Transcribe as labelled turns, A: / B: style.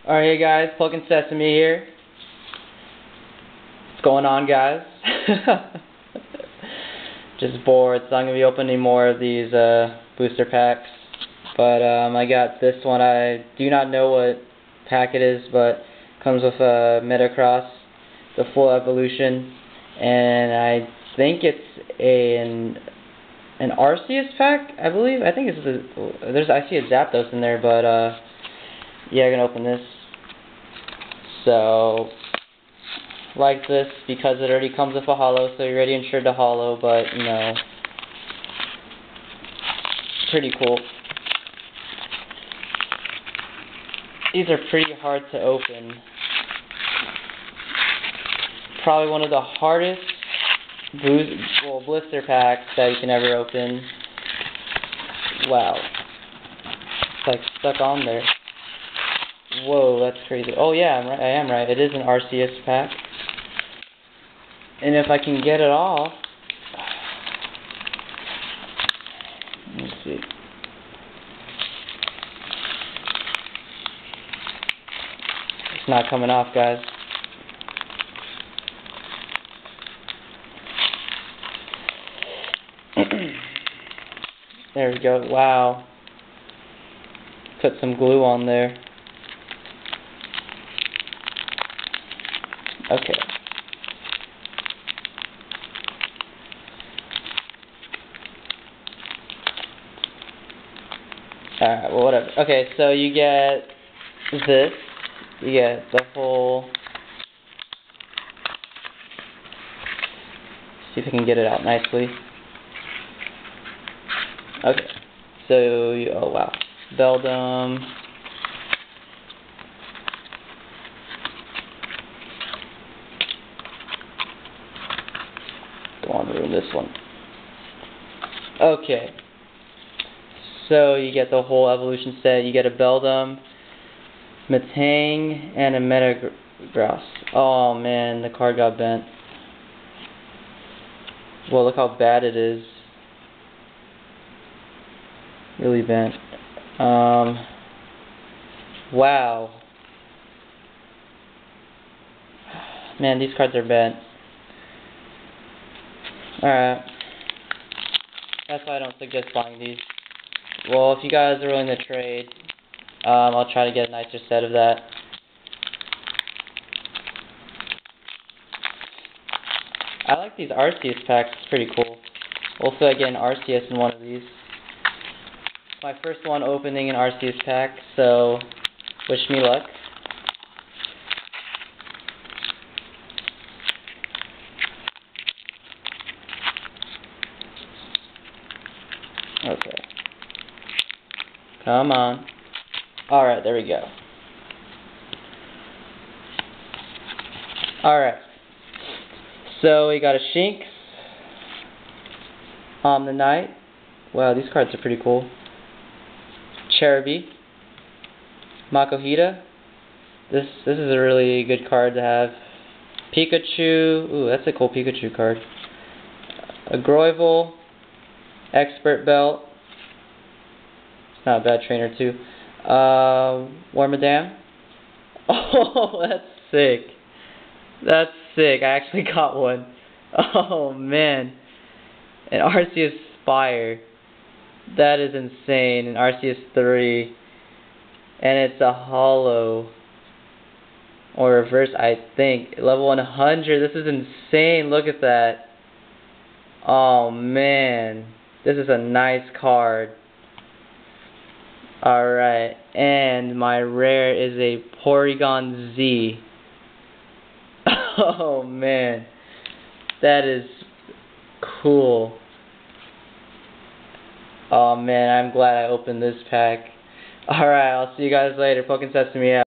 A: Alright, hey guys, PokenSesame here. What's going on, guys? Just bored, so I'm going to be opening more of these booster packs. But I got this one. I do not know what pack it is, but it comes with a Metacross, the full evolution, and I think it's an Arceus pack, I believe. I think it's I see a Zapdos in there, but yeah, I'm gonna open this. So, like this, because it already comes with a holo, so you're already insured to holo, but, you know, pretty cool. These are pretty hard to open. Probably one of the hardest blister packs that you can ever open. Wow. It's like stuck on there. Whoa, that's crazy. Oh yeah, I am right. It is an Arceus pack. And if I can get it off... Let's see. It's not coming off, guys. There we go. Wow. Put some glue on there. Okay. Alright, well, whatever. Okay, so you get this. You get the whole... See if I can get it out nicely. Okay. So, oh wow. Beldum. Don't want to ruin this one. Okay. So you get the whole evolution set. You get a Beldum, Metang, and a Metagross. Oh man, the card got bent. Well, look how bad it is. Really bent. Wow. Man, these cards are bent. Alright. That's why I don't suggest buying these. Well, if you guys are willing to trade, I'll try to get a nicer set of that. I like these Arceus packs. It's pretty cool. Also, I get an Arceus in one of these. My first one opening an Arceus pack, so wish me luck. Okay. Come on. Alright, there we go. Alright. So we got a Shinx. Omnanite. Wow, these cards are pretty cool. Cherubi. Makuhita. This is a really good card to have. Pikachu. Ooh, that's a cool Pikachu card. A Groival. Expert Belt. It's not a bad trainer too. Wormadam. Oh, that's sick. That's sick. I actually got one. Oh man. An Arceus Spire. That is insane. An Arceus 3. And it's a holo. Or reverse, I think. Level 100. This is insane. Look at that. Oh man. This is a nice card. Alright. And my rare is a Porygon Z. Oh man. That is cool. Oh man, I'm glad I opened this pack. Alright, I'll see you guys later. PokenSesame out.